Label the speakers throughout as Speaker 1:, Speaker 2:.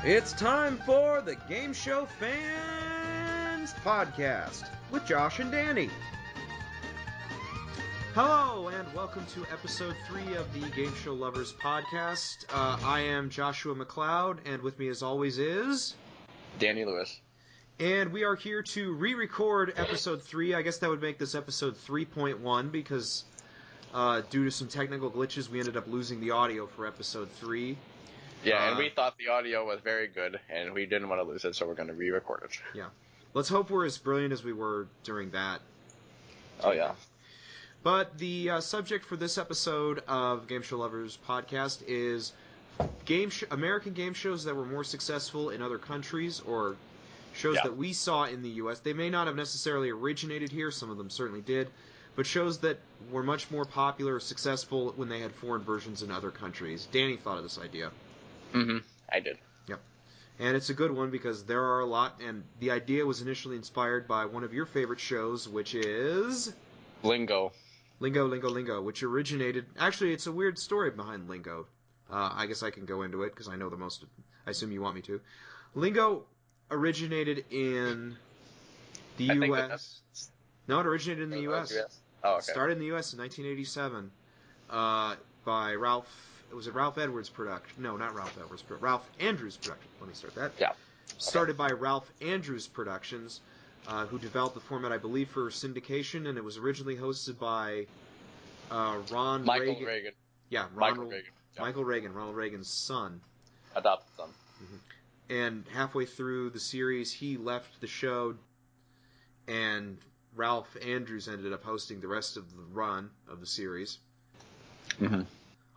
Speaker 1: It's time for the Game Show Fans Podcast with Josh and Danny. Hello, and welcome to episode 3 of the Game Show Lovers Podcast. I am Joshua McLeod, and with me as always is...
Speaker 2: Danny Lewis.
Speaker 1: And we are here to re-record episode 3. I guess that would make this episode 3.1 because due to some technical glitches, we ended up losing the audio for episode 3.
Speaker 2: Yeah, and we thought the audio was very good, and we didn't want to lose it, so we're going to re-record it.
Speaker 1: Yeah. Let's hope we're as brilliant as we were during that.
Speaker 2: Oh, yeah.
Speaker 1: But the subject for this episode of Game Show Lovers Podcast is American game shows that were more successful in other countries, or shows that we saw in the U.S. They may not have necessarily originated here, some of them certainly did, but shows that were much more popular or successful when they had foreign versions in other countries. Danny thought of this idea.
Speaker 2: Mm-hmm. I did.
Speaker 1: Yep. And it's a good one because there are a lot, and the idea was initially inspired by one of your favorite shows, which is...
Speaker 2: Lingo.
Speaker 1: Lingo, which originated... Actually, it's a weird story behind Lingo. I guess I can go into it because I know the most... I assume you want me to. Lingo originated in the U.S. No, it originated in the U.S.
Speaker 2: Oh, okay.
Speaker 1: Started in the U.S. in 1987 by Ralph... Was it Ralph Edwards' production? No, not Ralph Edwards' production. Ralph Andrews' production. Let me start that.
Speaker 2: Yeah.
Speaker 1: Started by Ralph Andrews Productions, who developed the format, I believe, for syndication, and it was originally hosted by Ron
Speaker 2: Michael
Speaker 1: Reagan.
Speaker 2: Reagan.
Speaker 1: Yeah,
Speaker 2: Michael Reagan. Yeah.
Speaker 1: Michael Reagan, Ronald Reagan's son.
Speaker 2: Adopted son.
Speaker 1: Mm-hmm. And halfway through the series, he left the show, and Ralph Andrews ended up hosting the rest of the run of the series.
Speaker 2: Mm-hmm.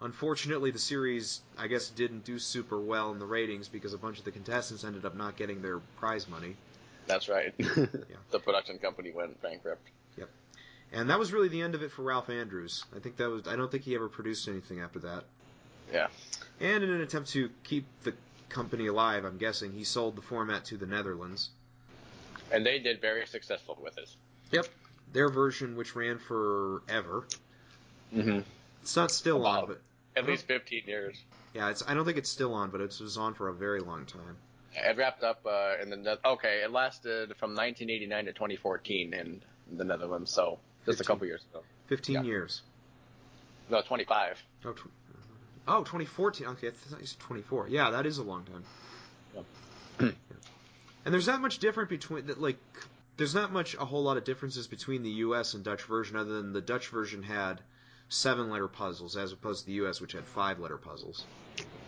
Speaker 1: Unfortunately, the series, I guess, didn't do super well in the ratings because a bunch of the contestants ended up not getting their prize money.
Speaker 2: That's right.
Speaker 1: Yeah.
Speaker 2: The production company went bankrupt.
Speaker 1: Yep. And that was really the end of it for Ralph Andrews. I don't think he ever produced anything after that.
Speaker 2: Yeah.
Speaker 1: And in an attempt to keep the company alive, I'm guessing, he sold the format to the Netherlands.
Speaker 2: And they did very successful with it.
Speaker 1: Yep. Their version, which ran forever.
Speaker 2: Mm-hmm.
Speaker 1: It's not still on, but...
Speaker 2: At least 15 years.
Speaker 1: Yeah, I don't think it's still on, but it was on for a very long time.
Speaker 2: It wrapped up in the... Okay, it lasted from 1989 to 2014 in the Netherlands, so just a couple years ago.
Speaker 1: 15 years.
Speaker 2: No, 25.
Speaker 1: Oh, 2014. Okay, I thought you said 24. Yeah, that is a long time.
Speaker 2: Yep.
Speaker 1: And there's not much different between... There's not much a whole lot of differences between the U.S. and Dutch version, other than the Dutch version had 7-letter puzzles, as opposed to the U.S., which had 5-letter puzzles.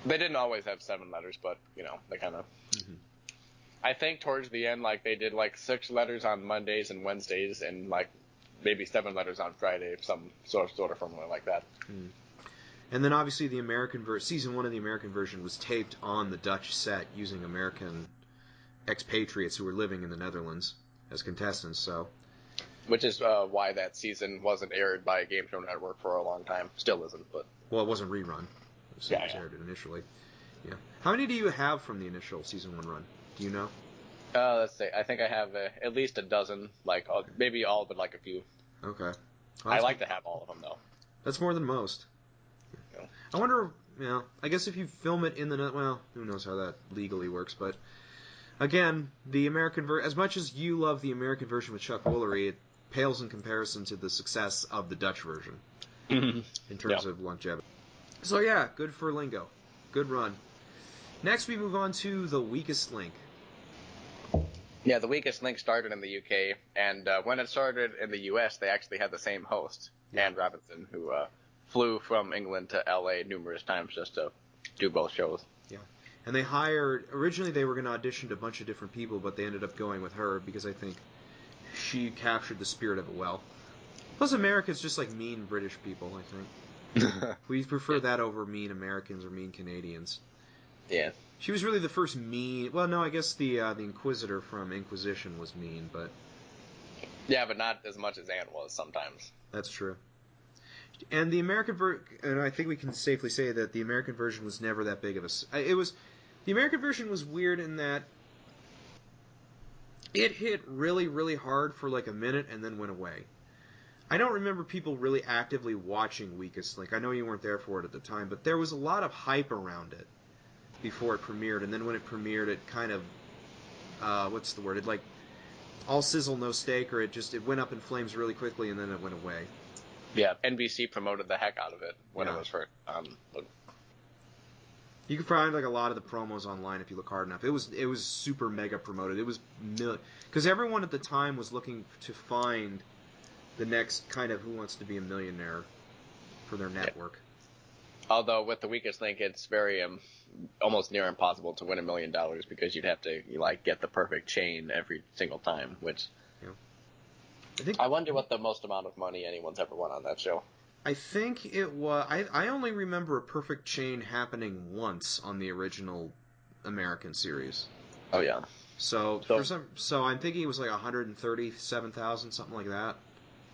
Speaker 2: They didn't always have 7 letters, but, they kind of... Mm-hmm. I think towards the end, they did, 6 letters on Mondays and Wednesdays, and, maybe 7 letters on Friday, some sort of formula like that.
Speaker 1: Mm. And then, obviously, the American season 1 of the American version was taped on the Dutch set using American expatriates who were living in the Netherlands as contestants, so...
Speaker 2: Which is why that season wasn't aired by Game Show Network for a long time. Still isn't, but...
Speaker 1: Well, it wasn't rerun. It was aired initially. Yeah. How many do you have from the initial Season 1 run? Do you know?
Speaker 2: Let's see. I think I have at least a dozen. Maybe all, but a few.
Speaker 1: Okay. Well,
Speaker 2: I like to have all of them, though.
Speaker 1: That's more than most.
Speaker 2: Yeah.
Speaker 1: I wonder... I guess if you film it in the... Well, who knows how that legally works, but... Again, the American version... As much as you love the American version with Chuck Woolery, it pales in comparison to the success of the Dutch version in terms of longevity. So yeah, good for Lingo. Good run. Next we move on to The Weakest Link.
Speaker 2: Yeah, The Weakest Link started in the UK, and when it started in the US, they actually had the same host, Anne Robinson, who flew from England to LA numerous times just to do both shows. Yeah.
Speaker 1: And they originally they were going to audition to a bunch of different people, but they ended up going with her because I think she captured the spirit of it well. Plus, America's just like mean British people, I think. We prefer that over mean Americans or mean Canadians.
Speaker 2: Yeah.
Speaker 1: She was really the first mean... Well, no, I guess the Inquisitor from Inquisition was mean, but...
Speaker 2: Yeah, but not as much as Anne was sometimes.
Speaker 1: That's true. And the American and I think we can safely say that the American version was never that big of a... The American version was weird in that it hit really, really hard for a minute and then went away. I don't remember people really actively watching Weakest Link. I know you weren't there for it at the time, but there was a lot of hype around it. before it premiered, and then when it premiered, it kind of what's the word? It like all sizzle no steak, or it went up in flames really quickly, and then it went away.
Speaker 2: Yeah, NBC promoted the heck out of it when it was first.
Speaker 1: You can find like a lot of the promos online if you look hard enough. It was super mega promoted. It was because everyone at the time was looking to find the next kind of Who Wants to Be a Millionaire for their network.
Speaker 2: Yeah. Although with The Weakest Link, it's very almost near impossible to win $1 million because you'd have to get the perfect chain every single time. Which I wonder what the most amount of money anyone's ever won on that show.
Speaker 1: I think it was. I only remember a perfect chain happening once on the original American series.
Speaker 2: Oh yeah.
Speaker 1: So I'm thinking it was like 137,000, something like that.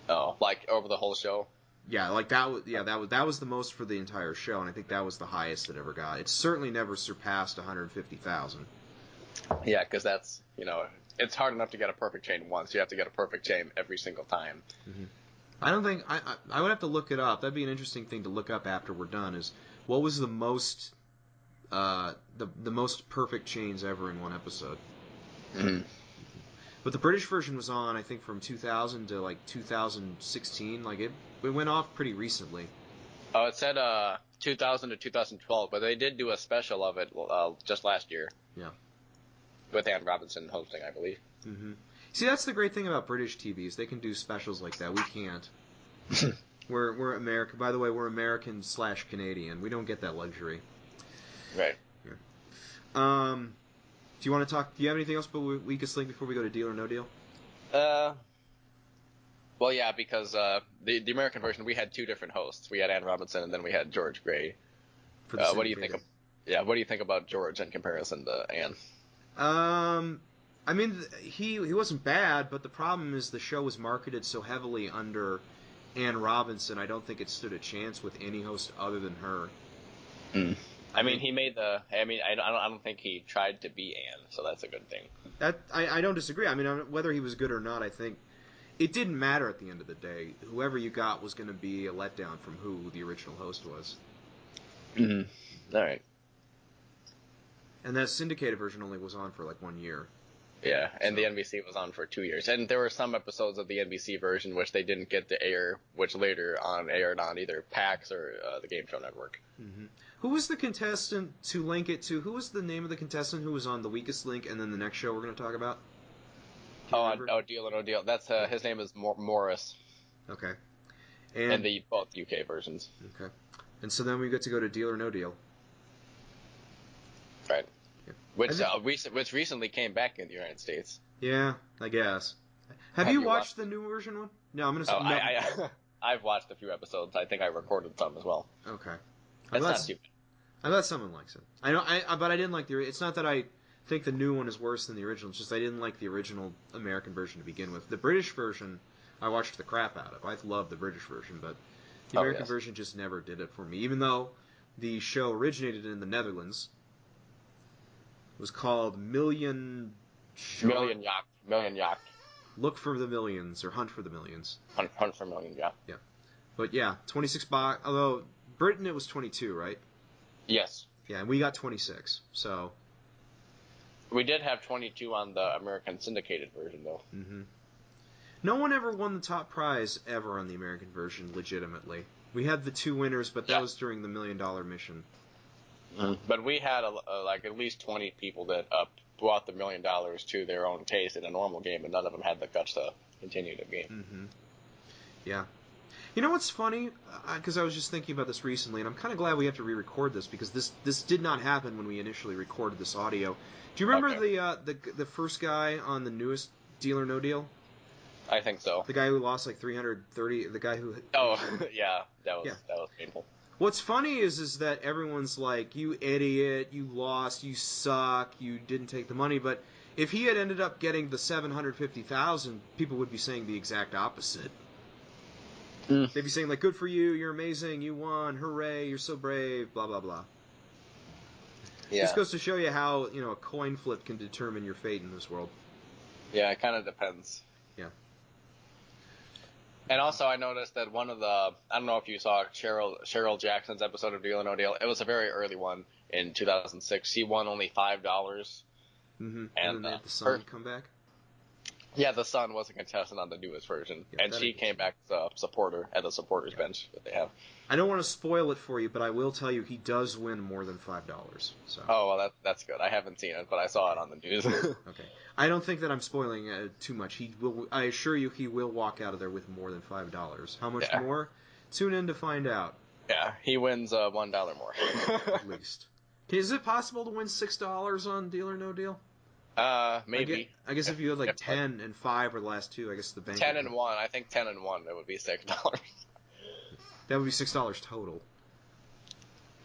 Speaker 2: Oh, like over the whole show.
Speaker 1: Yeah, like that was that was the most for the entire show, and I think that was the highest it ever got. It certainly never surpassed 150,000.
Speaker 2: Yeah, because that's it's hard enough to get a perfect chain once. You have to get a perfect chain every single time.
Speaker 1: Mm-hmm. I don't think I would have to look it up. That'd be an interesting thing to look up after we're done. Is what was the most the most perfect chains ever in one episode?
Speaker 2: Mm-hmm.
Speaker 1: But the British version was on, I think, from 2000 to like 2016. Like it went off pretty recently.
Speaker 2: Oh, it said 2000 to 2012, but they did do a special of it just last year.
Speaker 1: Yeah.
Speaker 2: With Ann Robinson hosting, I believe.
Speaker 1: Mm-hmm. See, that's the great thing about British TVs. They can do specials like that. We can't. We're American. By the way, we're American/Canadian. We don't get that luxury.
Speaker 2: Right.
Speaker 1: Yeah. Do you want to talk? Do you have anything else about Weakest Link before we go to Deal or No Deal?
Speaker 2: Well, yeah, because the American version, we had two different hosts. We had Ann Robinson, and then we had George Gray. What do you think? What do you think about George in comparison to Ann?
Speaker 1: I mean, he wasn't bad, but the problem is the show was marketed so heavily under Ann Robinson. I don't think it stood a chance with any host other than her.
Speaker 2: Mm. I mean, he made the. I mean, I don't think he tried to be Ann, so that's a good thing.
Speaker 1: That I don't disagree. I mean, whether he was good or not, I think it didn't matter at the end of the day. Whoever you got was going to be a letdown from who the original host was.
Speaker 2: Mm-hmm. All right.
Speaker 1: And that syndicated version only was on for like 1 year.
Speaker 2: Yeah, and the NBC was on for 2 years. And there were some episodes of the NBC version which they didn't get to air, which later on aired on either PAX or the Game Show Network.
Speaker 1: Mm-hmm. Who was the contestant to link it to? Who was the name of the contestant who was on The Weakest Link and then the next show we're going to talk about?
Speaker 2: Deal or No Deal. That's his name is Morris.
Speaker 1: Okay.
Speaker 2: And the both UK versions.
Speaker 1: Okay. And so then we get to go to Deal or No Deal.
Speaker 2: Right. Yeah. Which recently came back in the United States.
Speaker 1: Yeah, I guess. Have you watched the new version one? No, I'm gonna.
Speaker 2: No. I've watched a few episodes. I think I recorded some as well.
Speaker 1: Okay.
Speaker 2: That's not stupid.
Speaker 1: I bet someone likes it. I know. But I didn't like the. It's not that I think the new one is worse than the original. It's just I didn't like the original American version to begin with. The British version, I watched the crap out of. I love the British version, but the American version just never did it for me. Even though the show originated in the Netherlands. Was called Million
Speaker 2: Yacht.
Speaker 1: Look for the Millions or Hunt for the Millions.
Speaker 2: Hunt for Million, yeah.
Speaker 1: Yeah. But yeah, 26 box. Although Britain it was 22, right?
Speaker 2: Yes.
Speaker 1: Yeah, and we got 26. So
Speaker 2: we did have 22 on the American syndicated version though.
Speaker 1: Mm-hmm. No one ever won the top prize ever on the American version legitimately. We had the two winners, but that was during the $1 Million Mission.
Speaker 2: Mm-hmm. But we had like at least 20 people that brought the $1 million to their own taste in a normal game, and none of them had the guts to continue the game.
Speaker 1: Mm-hmm. Yeah. You know what's funny? Because I was just thinking about this recently, and I'm kind of glad we have to re-record this because this did not happen when we initially recorded this audio. Do you remember the first guy on the newest Deal or No Deal?
Speaker 2: I think so.
Speaker 1: The guy who lost like 330. The guy who.
Speaker 2: Oh yeah, that was painful.
Speaker 1: What's funny is that everyone's like, you idiot, you lost, you suck, you didn't take the money. But if he had ended up getting the 750,000, people would be saying the exact opposite. They'd be saying like, good for you, you're amazing, you won, hooray, you're so brave, blah blah blah. Yeah. This goes to show you how a coin flip can determine your fate in this world.
Speaker 2: Yeah, it kind of depends.
Speaker 1: Yeah.
Speaker 2: And also, I noticed that I don't know if you saw Cheryl Jackson's episode of Deal or No Deal. It was a very early one. in 2006. She won only $5.
Speaker 1: Mm-hmm. And then they had the son come back?
Speaker 2: Yeah, the son was a contestant on the newest version, and she came back as a supporter at the supporters bench that they have.
Speaker 1: I don't want to spoil it for you, but I will tell you he does win more than $5. So.
Speaker 2: Oh, well, that's good. I haven't seen it, but I saw it on the news.
Speaker 1: Okay. I don't think that I'm spoiling too much. He will. I assure you, he will walk out of there with more than $5. How much more? Tune in to find out.
Speaker 2: Yeah, he wins $1 more.
Speaker 1: At least. Is it possible to win $6 on Deal or No Deal?
Speaker 2: Maybe.
Speaker 1: I guess if you had like 10 and 5 or the last two, I guess the bank.
Speaker 2: 10 and 1. I think 10 and 1. It would be $6.
Speaker 1: That would be $6 total.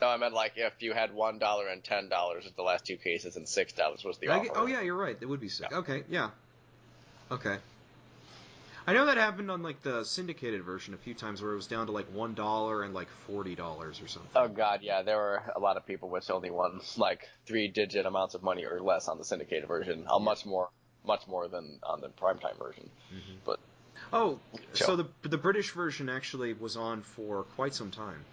Speaker 2: No, I meant like if you had $1 and $10 at the last two cases, and $6 was the offer.
Speaker 1: Oh yeah, you're right. It would be 6. Yeah. Okay, yeah. Okay. I know that happened on like the syndicated version a few times where it was down to like $1 and like $40 or something.
Speaker 2: Oh god, yeah, there were a lot of people which only won like 3-digit amounts of money or less on the syndicated version. Much more than on the primetime version. Mm-hmm. But
Speaker 1: so the British version actually was on for quite some time.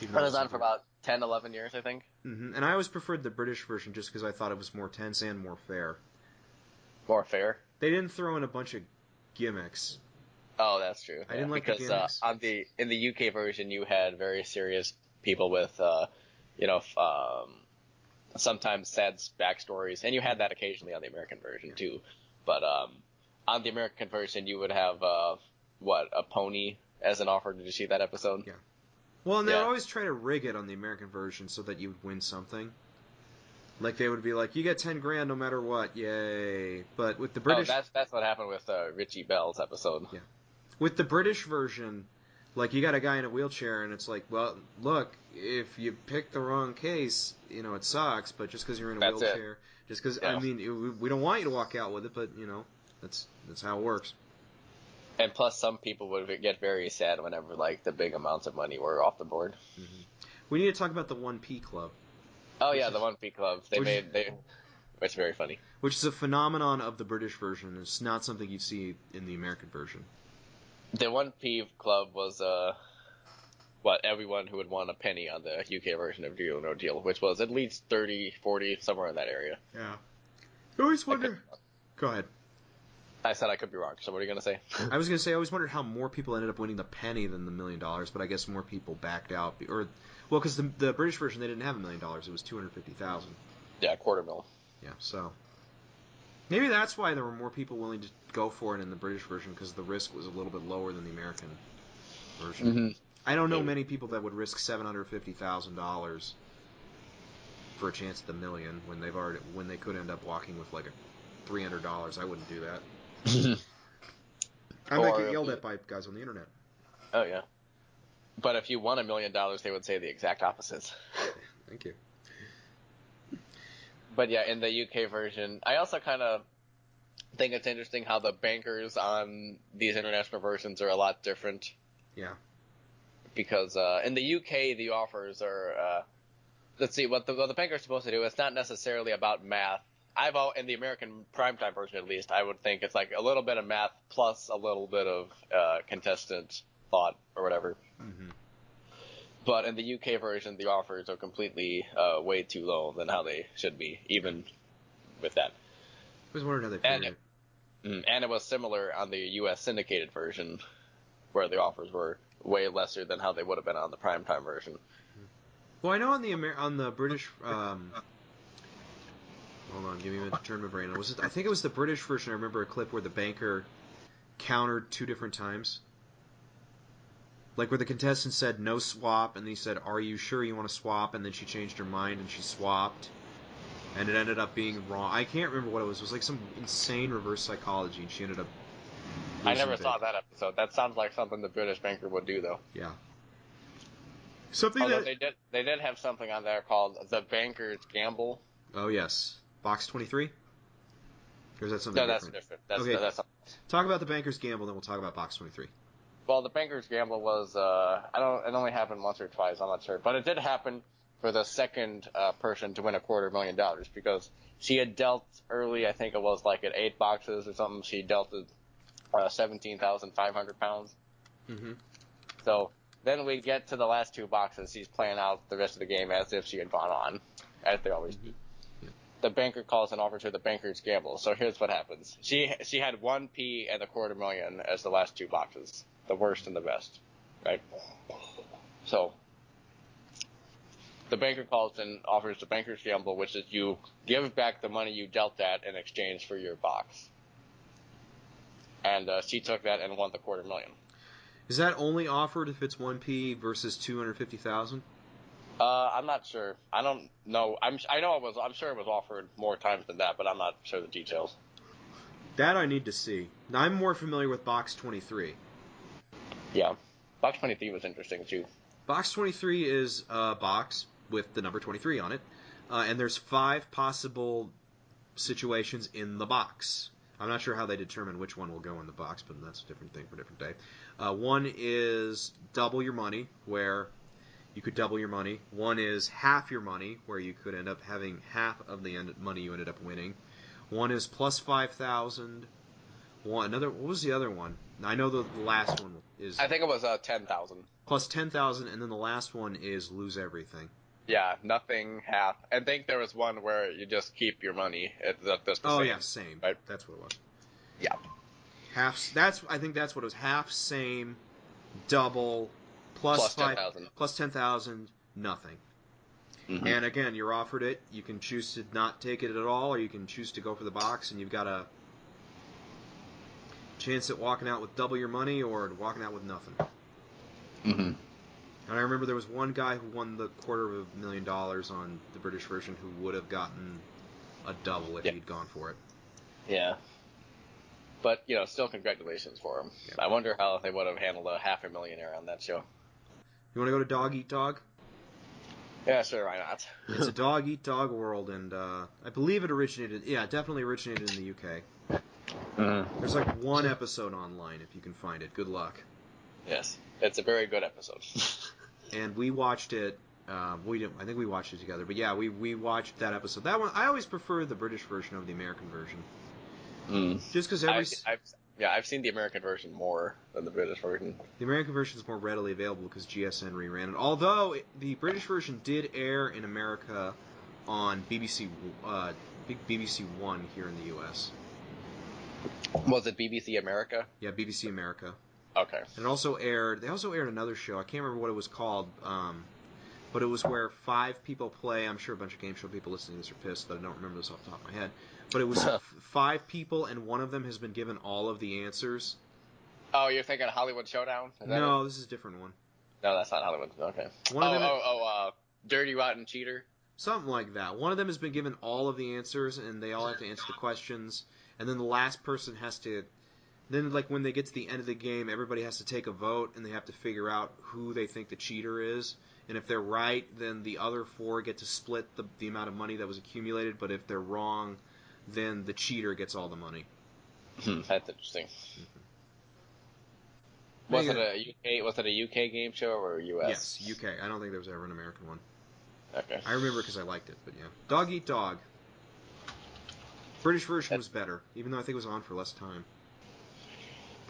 Speaker 2: It was on for about 10, 11 years, I think.
Speaker 1: Mm-hmm. And I always preferred the British version just because I thought it was more tense and more fair.
Speaker 2: More fair?
Speaker 1: They didn't throw in a bunch of gimmicks.
Speaker 2: Oh, that's true.
Speaker 1: I didn't like
Speaker 2: because
Speaker 1: the gimmicks.
Speaker 2: In the UK version, you had very serious people with, sometimes sad backstories, and you had that occasionally on the American version too. But on the American version, you would have a pony as an offer. Did you see that episode?
Speaker 1: Yeah. Well, and they would always try to rig it on the American version so that you would win something. Like they would be like, you get $10,000 no matter what, yay! But with the British,
Speaker 2: that's what happened with Richie Bell's episode.
Speaker 1: Yeah. With the British version, like you got a guy in a wheelchair, and it's like, well, look, if you pick the wrong case, it sucks. But just because you're in a wheelchair, just because we don't want you to walk out with it, but that's how it works.
Speaker 2: And plus, some people would get very sad whenever like the big amounts of money were off the board.
Speaker 1: Mm-hmm. We need to talk about the 1P Club.
Speaker 2: Oh yeah, the 1P Club. It's very funny.
Speaker 1: Which is a phenomenon of the British version. It's not something you see in the American version.
Speaker 2: The 1P Club was everyone who would want a penny on the UK version of Deal or No Deal, which was at least 30, 40, somewhere in that area.
Speaker 1: Yeah. I always wonder. Go ahead.
Speaker 2: I said I could be wrong. So what are you going to say?
Speaker 1: I was going to say I always wondered how more people ended up winning the penny than the $1 million, but I guess more people backed out. Because the British version, they didn't have $1 million. It was $250,000.
Speaker 2: Yeah, $250,000.
Speaker 1: Yeah, so maybe that's why there were more people willing to go for it in the British version, because the risk was a little bit lower than the American version. Mm-hmm. I don't know many people that would risk $750,000 for a chance at the $1 million when they could end up walking with like a $300. I wouldn't do that. I might get yelled at by guys on the internet.
Speaker 2: Oh yeah. But if you won $1 million, they would say the exact opposites.
Speaker 1: Thank you.
Speaker 2: But yeah, in the UK version, I also kind of think it's interesting how the bankers on these international versions are a lot different.
Speaker 1: Yeah.
Speaker 2: Because in the UK, the offers are, let's see, what the banker is supposed to do, it's not necessarily about math. In the American primetime version at least, I would think it's like a little bit of math plus a little bit of contestant thought or whatever. Mm-hmm. But in the UK version, the offers are completely way too low than how they should be, even with that.
Speaker 1: I was wondering how they figured
Speaker 2: it. And it was similar on the US syndicated version, where the offers were way lesser than how they would have been on the primetime version.
Speaker 1: Well, I know on the British. Hold on, give me a minute to turn my brain on. I think it was the British version. I remember a clip where the banker countered 2 different times. Like where the contestant said no swap, and then he said, "Are you sure you want to swap?" And then she changed her mind and she swapped, and it ended up being wrong. I can't remember what it was. It was like some insane reverse psychology, and she ended up.
Speaker 2: I never saw that episode. That sounds like something the British banker would do, though.
Speaker 1: Yeah.
Speaker 2: Although they did have something on there called the Banker's Gamble.
Speaker 1: Oh yes, Box 23. Or is that something?
Speaker 2: No, that's different. That's
Speaker 1: talk about the Banker's Gamble, then we'll talk about Box 23.
Speaker 2: Well, the Banker's Gamble was it only happened once or twice. I'm not sure, but it did happen for the second person to win $250,000 because she had dealt early. I think it was like at 8 boxes or something. She dealt at 17,500 pounds. Mm-hmm. So then we get to the last 2 boxes. She's playing out the rest of the game as if she had gone on, as they always do. The banker calls and offers her the banker's gamble. So here's what happens. She had 1p and $250,000 as the last two boxes. The worst and the best. Right? So the banker calls and offers the banker's gamble, which is you give back the money you dealt at in exchange for your box. And she took that and won the $250,000.
Speaker 1: Is that only offered if it's 1p versus 250,000?
Speaker 2: I'm not sure. I don't know. I'm sure it was offered more times than that, but I'm not sure the details.
Speaker 1: That I need to see. Now, I'm more familiar with Box 23.
Speaker 2: Yeah. Box 23 was interesting, too.
Speaker 1: Box 23 is a box with the number 23 on it, and there's 5 possible situations in the box. I'm not sure how they determine which one will go in the box, but that's a different thing for a different day. One is double your money, where you could double your money. One is half your money, where you could end up having half of the money you ended up winning. One is plus 5,000. What was the other one? I know the last one is...
Speaker 2: I think it was 10,000.
Speaker 1: Plus 10,000, and then the last one is lose everything.
Speaker 2: Yeah, nothing, half. I think there was one where you just keep your money. That's the same.
Speaker 1: Yeah, same.
Speaker 2: Right?
Speaker 1: That's what it was.
Speaker 2: Yeah.
Speaker 1: I think that's what it was. Half, same, double, plus
Speaker 2: 10,000.
Speaker 1: Plus 10,000, nothing.
Speaker 2: Mm-hmm.
Speaker 1: And again, you're offered it. You can choose to not take it at all, or you can choose to go for the box, and you've got a chance at walking out with double your money or walking out with nothing.
Speaker 2: Mm-hmm.
Speaker 1: And I remember there was one guy who won the $250,000 on the British version who would have gotten a double if he'd gone for it.
Speaker 2: Yeah. But, still congratulations for him.
Speaker 1: Yeah.
Speaker 2: I wonder how they would have handled a $500,000 on that show.
Speaker 1: You want to go to Dog Eat Dog?
Speaker 2: Yeah, sure, why not?
Speaker 1: It's a dog eat dog world, and I believe it definitely originated in the UK.
Speaker 2: Mm-hmm.
Speaker 1: There's like one episode online if you can find it. Good luck.
Speaker 2: Yes, it's a very good episode.
Speaker 1: And we watched it. I think we watched it together. But yeah, we watched that episode. That one, I always prefer the British version of the American version. Just because
Speaker 2: I've seen the American version more than the British version.
Speaker 1: The American version is more readily available because GSN reran it. Although the British version did air in America on BBC One here in the U.S.
Speaker 2: Was it BBC America?
Speaker 1: Yeah, BBC America.
Speaker 2: Okay.
Speaker 1: And it also aired. They also aired another show. I can't remember what it was called. But it was where 5 people play. I'm sure a bunch of game show people listening to this are pissed that I don't remember this off the top of my head. But it was 5 people, and one of them has been given all of the answers.
Speaker 2: Oh, you're thinking Hollywood Showdown?
Speaker 1: No, this is a different one.
Speaker 2: No, that's not Hollywood. Okay. Dirty Rotten Cheater?
Speaker 1: Something like that. One of them has been given all of the answers, and they all have to answer the questions. And then the last person has to... Then, like, when they get to the end of the game, everybody has to take a vote, and they have to figure out who they think the cheater is. And if they're right, then the other 4 get to split the amount of money that was accumulated. But if they're wrong, then the cheater gets all the money.
Speaker 2: That's interesting.
Speaker 1: Mm-hmm.
Speaker 2: Was it a UK game show or US?
Speaker 1: Yes, UK. I don't think there was ever an American one.
Speaker 2: Okay.
Speaker 1: I remember because I liked it, but yeah. Dog Eat Dog. British version was better, even though I think it was on for less time.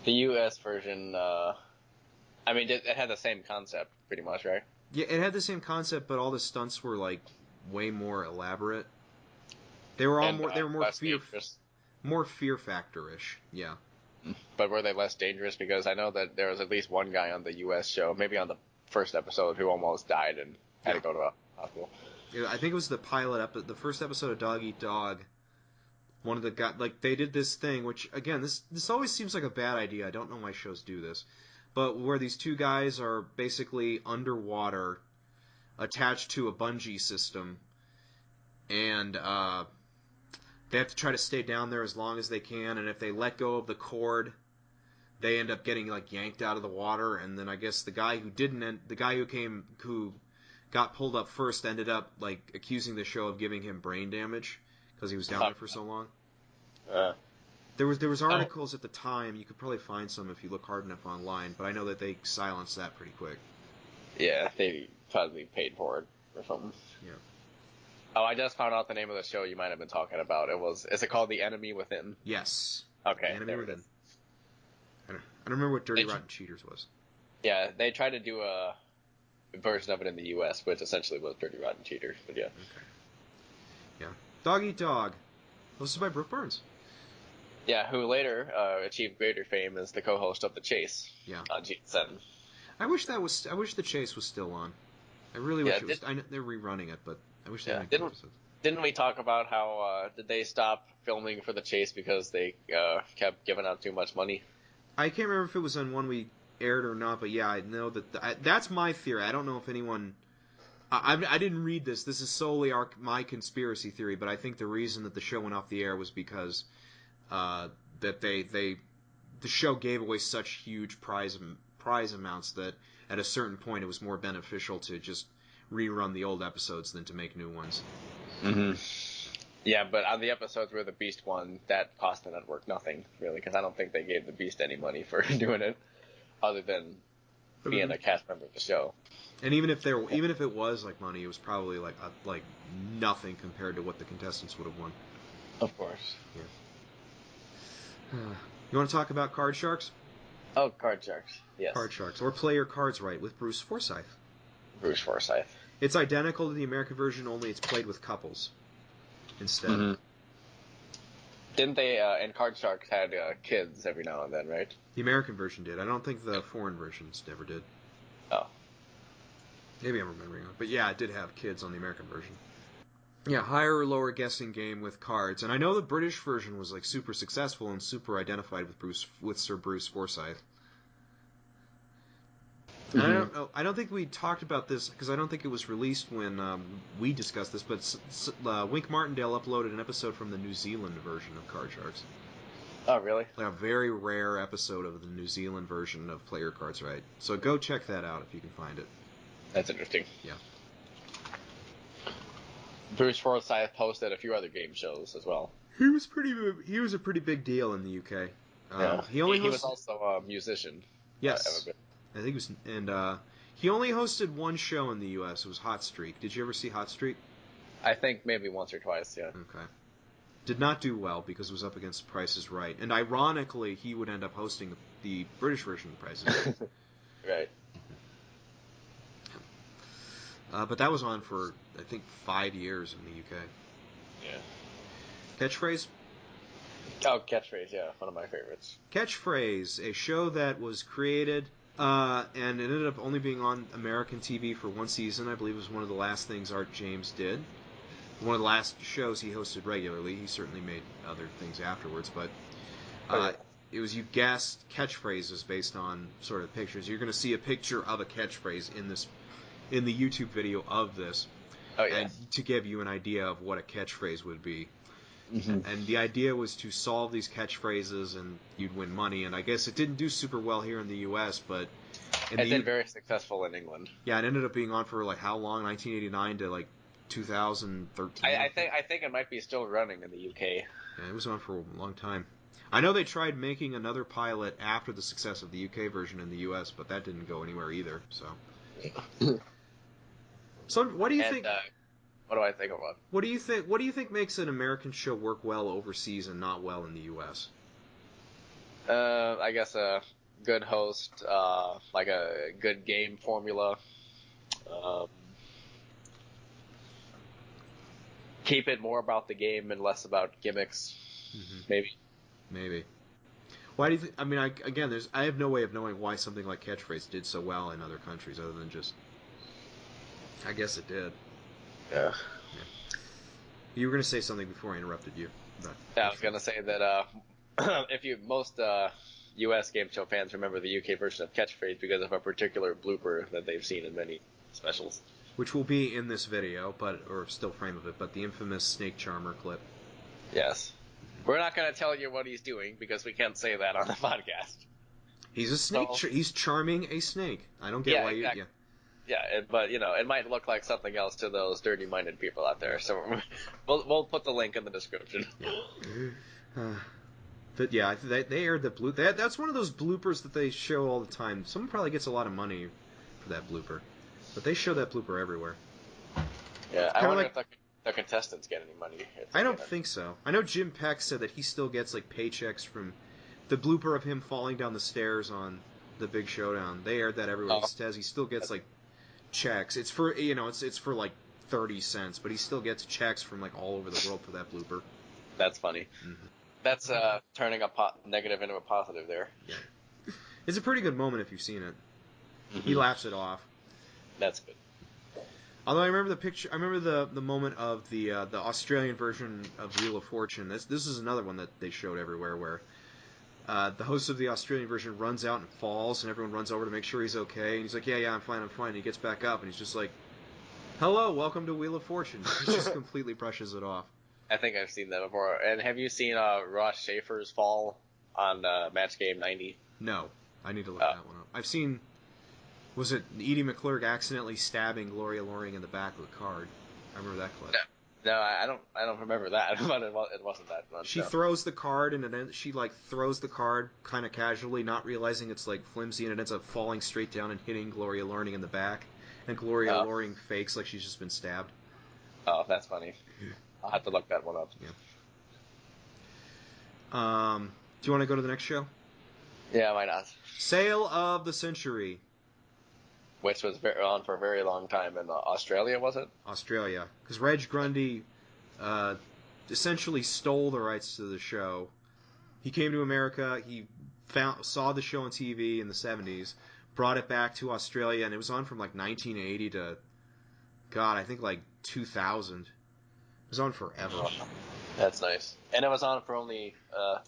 Speaker 2: The US version, it had the same concept, pretty much, right?
Speaker 1: Yeah, it had the same concept, but all the stunts were like way more elaborate. They were more fear factor-ish. Yeah.
Speaker 2: But were they less dangerous? Because I know that there was at least one guy on the US show, maybe on the first episode, who almost died and had to go to a hospital.
Speaker 1: Yeah, I think it was the pilot the first episode of Dog Eat Dog. One of the guys, like, they did this thing, which, again, this always seems like a bad idea. I don't know why shows do this. But where these 2 guys are basically underwater, attached to a bungee system, and they have to try to stay down there as long as they can, and if they let go of the cord, they end up getting, like, yanked out of the water, and then I guess the guy who got pulled up first ended up, like, accusing the show of giving him brain damage because he was down there for so long. There was articles at the time. You could probably find some if you look hard enough online, but I know that they silenced that pretty quick.
Speaker 2: Yeah, they probably paid for it or something.
Speaker 1: Yeah.
Speaker 2: Oh, I just found out the name of the show you might have been talking about. Is it called The Enemy Within?
Speaker 1: Yes.
Speaker 2: Okay.
Speaker 1: The Enemy Within. I don't remember what Dirty Rotten Cheaters was.
Speaker 2: Yeah, they tried to do a version of it in the U.S., which essentially was Dirty Rotten Cheaters, but yeah.
Speaker 1: Okay. Dog Eat Dog, hosted by Brooke Burns.
Speaker 2: Yeah, who later achieved greater fame as the co-host of The Chase.
Speaker 1: Yeah.
Speaker 2: On GN7.
Speaker 1: I wish The Chase was still on. I really wish it was. I know they're rerunning it, but I wish they had episodes.
Speaker 2: Didn't we talk about how did they stop filming for The Chase because they kept giving out too much money?
Speaker 1: I can't remember if it was on one we aired or not, but yeah, I know that that's my theory. I don't know if anyone. I didn't read this. This is solely my conspiracy theory, but I think the reason that the show went off the air was because that the show gave away such huge prize amounts that at a certain point it was more beneficial to just rerun the old episodes than to make new ones.
Speaker 2: Mm-hmm. Yeah, but on the episodes where the Beast won, that cost the network nothing, really, because I don't think they gave the Beast any money for doing it, other than being a cast member of the show.
Speaker 1: And even if it was like money, it was probably like nothing compared to what the contestants would have won.
Speaker 2: Of course.
Speaker 1: Yeah. You want to talk about Card Sharks?
Speaker 2: Oh, Card Sharks. Yes.
Speaker 1: Card Sharks, or Play Your Cards Right with Bruce Forsyth.
Speaker 2: Bruce Forsyth.
Speaker 1: It's identical to the American version, only it's played with couples instead.
Speaker 2: Mm-hmm. Didn't they? And Card Sharks had kids every now and then, right?
Speaker 1: The American version did. I don't think the foreign versions ever did.
Speaker 2: Oh.
Speaker 1: Maybe I'm remembering it. But yeah, it did have kids on the American version. Yeah, higher or lower guessing game with cards. And I know the British version was like super successful and super identified with Sir Bruce Forsyth. Mm-hmm. I don't think we talked about this because I don't think it was released when we discussed this, but Wink Martindale uploaded an episode from the New Zealand version of Card Sharks.
Speaker 2: Oh, really?
Speaker 1: Like a very rare episode of the New Zealand version of Play Your Cards Right. So go check that out if you can find it.
Speaker 2: That's interesting.
Speaker 1: Yeah.
Speaker 2: Bruce Forsyth hosted a few other game shows as well.
Speaker 1: He was a pretty big deal in the UK.
Speaker 2: Yeah. He was also a musician.
Speaker 1: Yes. I think it was, and he only hosted one show in the U.S. It was Hot Streak. Did you ever see Hot Streak?
Speaker 2: I think maybe once or twice, yeah.
Speaker 1: Okay. Did not do well because it was up against Price is Right. And ironically, he would end up hosting the British version of Price is Right.
Speaker 2: Right.
Speaker 1: But that was on for, I think, 5 years in the UK.
Speaker 2: Yeah.
Speaker 1: Catchphrase?
Speaker 2: Oh, Catchphrase, yeah. One of my favorites.
Speaker 1: Catchphrase, a show that was created and it ended up only being on American TV for one season. I believe it was one of the last things Art James did. One of the last shows he hosted regularly. He certainly made other things afterwards, but it was, you guessed, catchphrases based on sort of pictures. You're going to see a picture of a catchphrase in the YouTube video of this, and to give you an idea of what a catchphrase would be. Mm-hmm. And the idea was to solve these catchphrases and you'd win money. And I guess it didn't do super well here in the U.S., but
Speaker 2: it did very successful in England.
Speaker 1: Yeah, it ended up being on for like how long? 1989 to like 2013.
Speaker 2: I think it might be still running in the UK.
Speaker 1: Yeah, it was on for a long time. I know they tried making another pilot after the success of the UK version in the US, but that didn't go anywhere either. So what do you think?
Speaker 2: What do I think about?
Speaker 1: What do you think makes an American show work well overseas and not well in the US?
Speaker 2: I guess a good host, like a good game formula. Keep it more about the game and less about gimmicks. Mm-hmm.
Speaker 1: Maybe. Why do you think? I mean, I have no way of knowing why something like Catchphrase did so well in other countries, other than just, I guess it did.
Speaker 2: Yeah.
Speaker 1: You were going to say something before I interrupted you.
Speaker 2: I was going to say that most U.S. game show fans remember the UK version of Catchphrase because of a particular blooper that they've seen in many specials.
Speaker 1: Which will be in this video, or still frame of it, but the infamous Snake Charmer clip.
Speaker 2: Yes. We're not going to tell you what he's doing because we can't say that on the podcast.
Speaker 1: He's a snake. He's charming a snake. I don't get why
Speaker 2: exactly. Yeah, but it might look like something else to those dirty-minded people out there. So we'll put the link in the description.
Speaker 1: Yeah. But yeah, they aired the blooper. That's one of those bloopers that they show all the time. Someone probably gets a lot of money for that blooper, but they show that blooper everywhere.
Speaker 2: Yeah, I wonder if the contestants get any money.
Speaker 1: I don't think so. I know Jim Peck said that he still gets like paychecks from the blooper of him falling down the stairs on the Big Showdown. They aired that everywhere. He says he still gets like checks. It's for it's for like 30 cents, but he still gets checks from like all over the world for that blooper.
Speaker 2: That's funny.
Speaker 1: Mm-hmm.
Speaker 2: That's turning a negative into a positive there.
Speaker 1: Yeah. It's a pretty good moment if you've seen it.
Speaker 2: Mm-hmm.
Speaker 1: He laughs it off.
Speaker 2: That's good.
Speaker 1: Although I remember the picture, I remember the moment of the Australian version of Wheel of Fortune. This is another one that they showed everywhere, where the host of the Australian version runs out and falls, and everyone runs over to make sure he's okay. And he's like, "Yeah, I'm fine, I'm fine." And he gets back up, and he's just like, "Hello, welcome to Wheel of Fortune." He just completely brushes it off.
Speaker 2: I think I've seen that before. And have you seen Ross Schaefer's fall on Match Game 90?
Speaker 1: No, I need to look that one up. I've seen. Was it Edie McClurg accidentally stabbing Gloria Loring in the back with a card? I remember that clip.
Speaker 2: No, I don't remember that, but it wasn't that much.
Speaker 1: She throws the card, and then she like throws the card kind of casually, not realizing it's like flimsy, and it ends up falling straight down and hitting Gloria Loring in the back. And Gloria Loring fakes like she's just been stabbed.
Speaker 2: Oh, that's funny. I'll have to look that one up.
Speaker 1: Yeah. Do you want to go to the next show?
Speaker 2: Yeah, why not?
Speaker 1: Sale of the Century.
Speaker 2: Which was on for a very long time in Australia, was it?
Speaker 1: Australia. Because Reg Grundy essentially stole the rights to the show. He came to America, he saw the show on TV in the 70s, brought it back to Australia, and it was on from like 1980 to, God, I think like 2000. It was on forever.
Speaker 2: That's nice. And it was on for only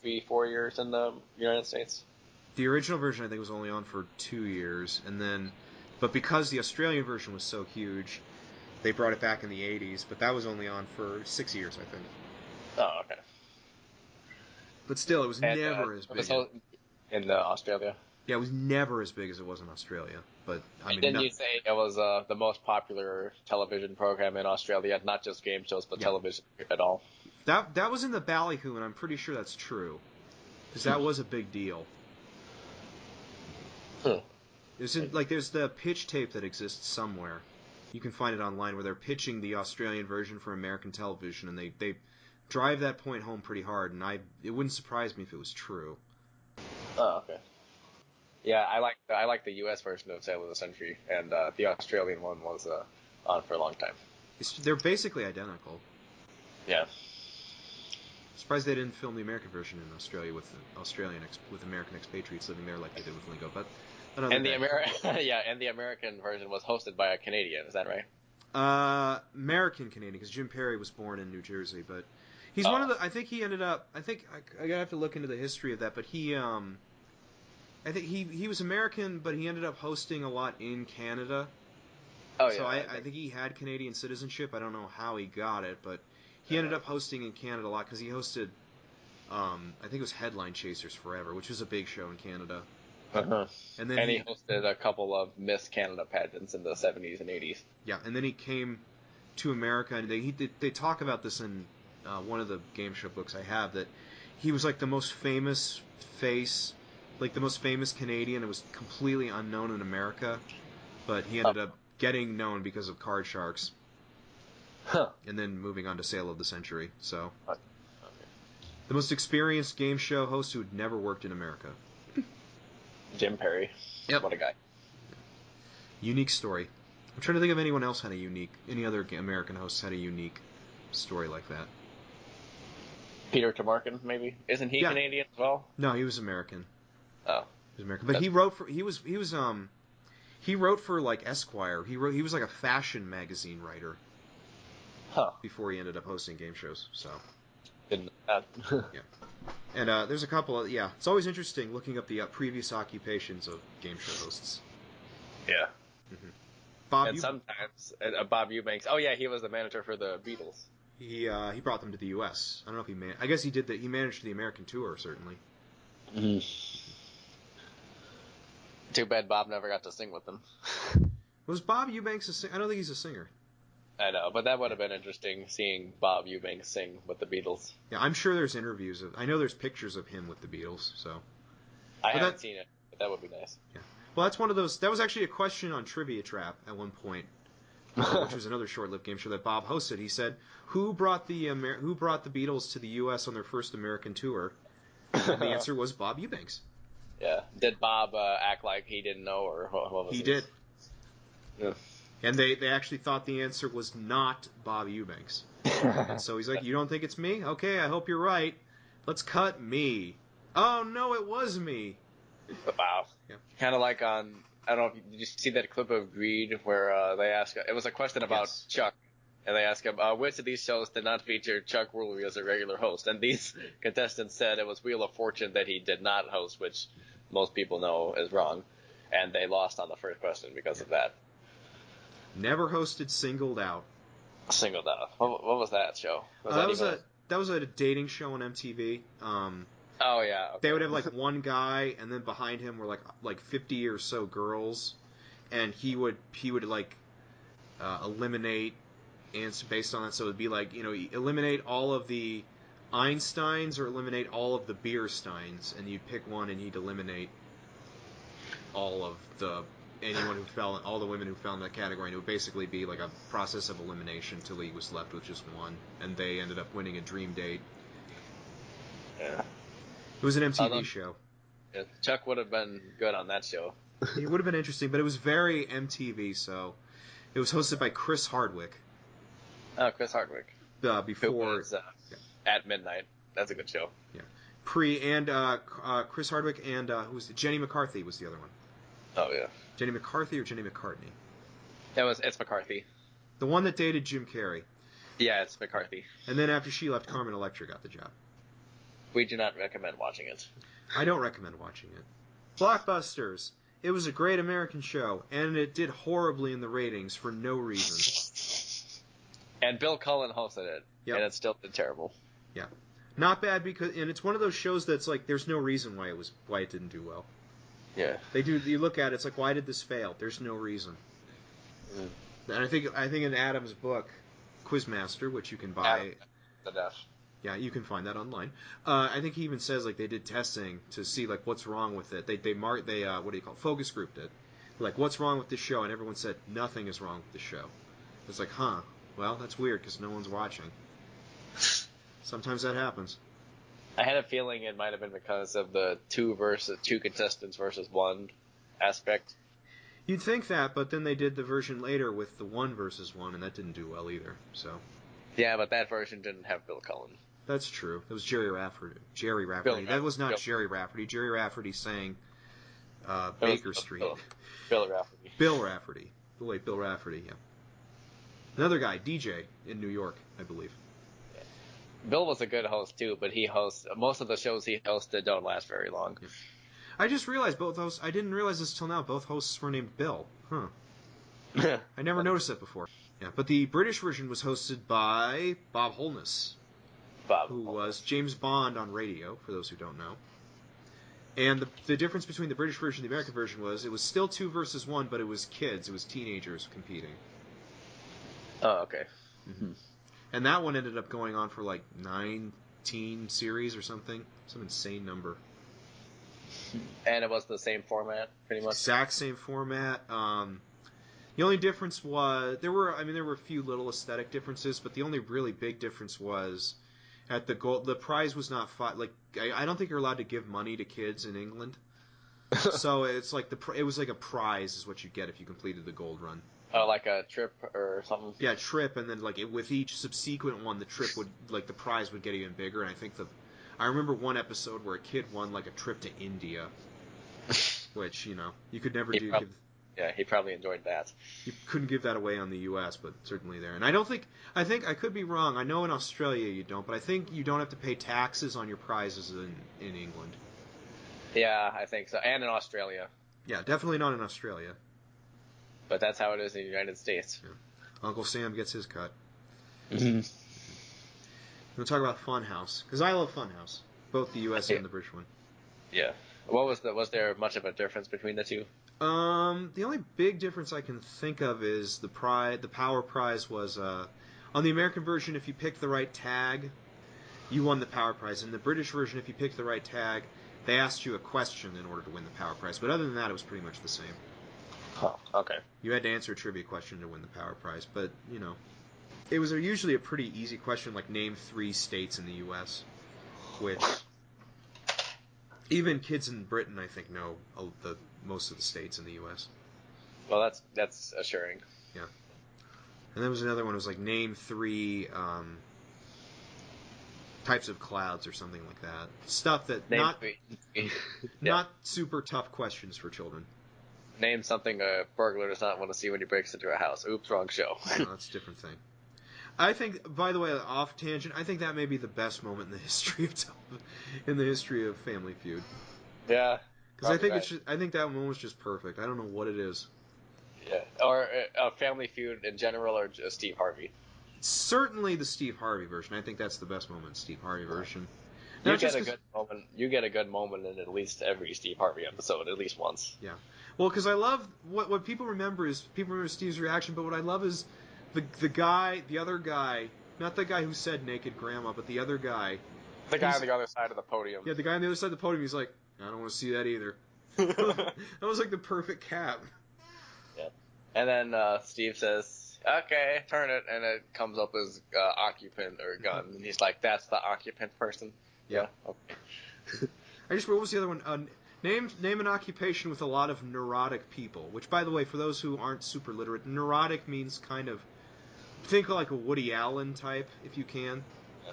Speaker 2: 3-4 years in the United States?
Speaker 1: The original version, I think, was only on for 2 years, and then... But because the Australian version was so huge, they brought it back in the 80s, but that was only on for 6 years, I think.
Speaker 2: Oh, okay.
Speaker 1: But still, it was never as big.
Speaker 2: In Australia?
Speaker 1: Yeah, it was never as big as it was in Australia. But I mean,
Speaker 2: didn't you say it was the most popular television program in Australia, not just game shows, but television at all?
Speaker 1: That was in the ballyhoo, and I'm pretty sure that's true. Because that was a big deal. There's the pitch tape that exists somewhere. You can find it online where they're pitching the Australian version for American television, and they drive that point home pretty hard. And it wouldn't surprise me if it was true.
Speaker 2: Oh, okay. Yeah, I like the U.S. version of Sale of the Century, and the Australian one was on for a long time.
Speaker 1: They're basically identical.
Speaker 2: Yeah.
Speaker 1: Surprised they didn't film the American version in Australia with American expatriates living there like they did with Lingo, but.
Speaker 2: And the American version was hosted by a Canadian. Is that right?
Speaker 1: American Canadian, because Jim Perry was born in New Jersey, but he's one of the. I think he ended up. I think I gotta have to look into the history of that, but he. I think he was American, but he ended up hosting a lot in Canada.
Speaker 2: Oh,
Speaker 1: so
Speaker 2: yeah.
Speaker 1: I think he had Canadian citizenship. I don't know how he got it, but he ended up hosting in Canada a lot because he hosted. I think it was Headline Chasers Forever, which was a big show in Canada.
Speaker 2: Uh-huh.
Speaker 1: And then
Speaker 2: he hosted a couple of Miss Canada pageants in the 70s and 80s.
Speaker 1: Yeah, and then he came to America, and they talk about this in one of the game show books I have, that he was like the most famous face, like the most famous Canadian. It was completely unknown in America, but he ended up getting known because of Card Sharks.
Speaker 2: Huh.
Speaker 1: And then moving on to Sale of the Century. So,
Speaker 2: okay.
Speaker 1: The most experienced game show host who had never worked in America.
Speaker 2: Jim Perry.
Speaker 1: Yep.
Speaker 2: What a guy.
Speaker 1: Unique story. I'm trying to think of anyone else had any other American hosts had a unique story like that.
Speaker 2: Peter Tomarken, maybe? Isn't he Canadian as well?
Speaker 1: No, he was American.
Speaker 2: Oh.
Speaker 1: He was American, but he wrote for like Esquire. He was like a fashion magazine writer.
Speaker 2: Huh.
Speaker 1: Before he ended up hosting game shows. So.
Speaker 2: Didn't know that.
Speaker 1: Yeah. And there's a couple of, it's always interesting looking up the previous occupations of game show hosts.
Speaker 2: Yeah.
Speaker 1: Mm-hmm.
Speaker 2: Sometimes Bob Eubanks. Oh yeah, he was the manager for the Beatles.
Speaker 1: He brought them to the U.S. I don't know if I guess he did that. He managed the American tour, certainly.
Speaker 2: Mm-hmm. Too bad Bob never got to sing with them.
Speaker 1: Was Bob Eubanks a singer? I don't think he's a singer.
Speaker 2: I know, but that would have been interesting seeing Bob Eubanks sing with the Beatles.
Speaker 1: Yeah, I'm sure there's interviews I know there's pictures of him with the Beatles. So.
Speaker 2: I haven't seen it, but that would be nice.
Speaker 1: Yeah. Well, that's one of those. That was actually a question on Trivia Trap at one point, which was another short-lived game show that Bob hosted. He said, "Who brought the Beatles to the U.S. on their first American tour?" And the answer was Bob Eubanks.
Speaker 2: Yeah. Did Bob act like he didn't know, or what was
Speaker 1: he
Speaker 2: it?
Speaker 1: did?
Speaker 2: Yeah.
Speaker 1: And they actually thought the answer was not Bob Eubanks. And so he's like, you don't think it's me? Okay, I hope you're right. Let's cut me. Oh, no, it was me.
Speaker 2: Wow.
Speaker 1: Yeah.
Speaker 2: Kind of like on, I don't know, did you see that clip of Greed where they ask, it was a question about Chuck, and they ask him, which of these shows did not feature Chuck Woolery as a regular host? And these contestants said it was Wheel of Fortune that he did not host, which most people know is wrong. And they lost on the first question because of that.
Speaker 1: Never hosted Singled Out.
Speaker 2: Singled Out. What was that show?
Speaker 1: That was a dating show on MTV.
Speaker 2: Oh yeah. Okay.
Speaker 1: They would have like one guy, and then behind him were like 50 or so girls, and he would like eliminate answer based on that. So it'd be like, eliminate all of the Einsteins or eliminate all of the Biersteins, and you'd pick one, and he'd eliminate all of all the women who fell in that category. And it would basically be like a process of elimination till he was left with just one, and they ended up winning a dream date.
Speaker 2: Yeah.
Speaker 1: It was an MTV show.
Speaker 2: Yeah, Chuck would have been good on that show.
Speaker 1: It would have been interesting, but it was very MTV, so it was hosted by Chris Hardwick.
Speaker 2: Oh, Chris Hardwick.
Speaker 1: Before
Speaker 2: was, At Midnight. That's a good show.
Speaker 1: Yeah. Chris Hardwick and Jenny McCarthy was the other one.
Speaker 2: Oh yeah.
Speaker 1: Jenny McCarthy or Jenny McCartney?
Speaker 2: It's McCarthy.
Speaker 1: The one that dated Jim Carrey.
Speaker 2: Yeah, it's McCarthy.
Speaker 1: And then after she left, Carmen Electra got the job.
Speaker 2: We do not recommend watching it.
Speaker 1: I don't recommend watching it. Blockbusters. It was a great American show, and it did horribly in the ratings for no reason.
Speaker 2: And Bill Cullen hosted it, and it still did terrible.
Speaker 1: Yeah. Not bad and it's one of those shows that's like, there's no reason why it didn't do well.
Speaker 2: Yeah.
Speaker 1: You look at it, it's like, why did this fail? There's no reason. Mm. And I think in Adam's book, Quizmaster, which you can buy.
Speaker 2: The Deaf.
Speaker 1: Yeah, you can find that online. I think he even says like they did testing to see like what's wrong with it. They what do you call it? Focus grouped it. Like, what's wrong with this show? And everyone said nothing is wrong with the show. It's like, huh? Well, that's weird because no one's watching. Sometimes that happens.
Speaker 2: I had a feeling it might have been because of the two contestants versus one aspect.
Speaker 1: You'd think that, but then they did the version later with the 1 versus 1, and that didn't do well either. So.
Speaker 2: Yeah, but that version didn't have Bill Cullen.
Speaker 1: That's true. It was Jerry Rafferty. That was not Jerry Rafferty. Jerry Rafferty sang Baker Street.
Speaker 2: Bill Rafferty.
Speaker 1: Bill Rafferty. The late Bill Rafferty, yeah. Another guy, DJ, in New York, I believe.
Speaker 2: Yeah. Bill was a good host, too, but most of the shows he hosted don't last very long.
Speaker 1: Yeah. I just realized I didn't realize this till now, both hosts were named Bill. Huh. I never noticed that before. Yeah, but the British version was hosted by Bob Holness. Who was James Bond on radio, for those who don't know. And the difference between the British version and the American version was it was still 2 versus 1, but it was kids. It was teenagers competing.
Speaker 2: Oh, okay.
Speaker 1: Mm-hmm. And that one ended up going on for like 19 series or something. Some insane number.
Speaker 2: And it was the same format, pretty much?
Speaker 1: Exact same format. The only difference was there were a few little aesthetic differences, but the only really big difference was at the prize was not I don't think you're allowed to give money to kids in England. So it's like it was like a prize is what you get if you completed the gold run.
Speaker 2: Oh, like a trip or something?
Speaker 1: Yeah, trip, and then with each subsequent one, the trip would the prize would get even bigger. And I think I remember one episode where a kid won like a trip to India, which you could never do.
Speaker 2: Yeah, he probably enjoyed that.
Speaker 1: You couldn't give that away on the U.S., but certainly there. And I think I could be wrong. I know in Australia you don't, but I think you don't have to pay taxes on your prizes in England.
Speaker 2: Yeah, I think so. And in Australia.
Speaker 1: Yeah, definitely not in Australia.
Speaker 2: But that's how it is in the United States.
Speaker 1: Yeah. Uncle Sam gets his cut.
Speaker 2: Mm-hmm.
Speaker 1: We'll talk about Funhouse, because I love Funhouse, both the U.S. and the British one.
Speaker 2: Yeah. Was there much of a difference between the two?
Speaker 1: The only big difference I can think of is the power prize was on the American version, if you picked the right tag, you won the power prize. In the British version, if you picked the right tag, they asked you a question in order to win the power prize. But other than that, it was pretty much the same.
Speaker 2: Oh, okay.
Speaker 1: You had to answer a trivia question to win the power prize, but it was usually a pretty easy question, like name 3 states in the U.S., which even kids in Britain, I think, know most of the states in the U.S.
Speaker 2: Well, that's assuring.
Speaker 1: Yeah. And there was another one. It was like name 3 types of clouds or something like that. Stuff that not super tough questions for children.
Speaker 2: Name something a burglar does not want to see when he breaks into a house. Oops, wrong show.
Speaker 1: No, that's a different thing. I think, by the way, off tangent, I think that may be the best moment in the history of Family Feud.
Speaker 2: Yeah.
Speaker 1: Because I think that moment was just perfect. I don't know what it is.
Speaker 2: Yeah. Or Family Feud in general, or just Steve Harvey.
Speaker 1: Certainly the Steve Harvey version. I think that's the best moment. Steve Harvey version.
Speaker 2: You get a good moment. You get a good moment in at least every Steve Harvey episode, at least once.
Speaker 1: Yeah. Well, because I love what people remember Steve's reaction, but what I love is the other guy, not the guy who said naked grandma, but the other guy.
Speaker 2: The guy on the other side of the podium.
Speaker 1: Yeah, the guy on the other side of the podium. He's like, I don't want to see that either. That was like the perfect cap.
Speaker 2: Yeah. And then Steve says, "Okay, turn it," and it comes up as occupant or gun, and he's like, "That's the occupant person."
Speaker 1: Yeah.
Speaker 2: Okay.
Speaker 1: What was the other one? Name an occupation with a lot of neurotic people. Which, by the way, for those who aren't super literate, neurotic means kind of think like a Woody Allen type, if you can.
Speaker 2: Yeah.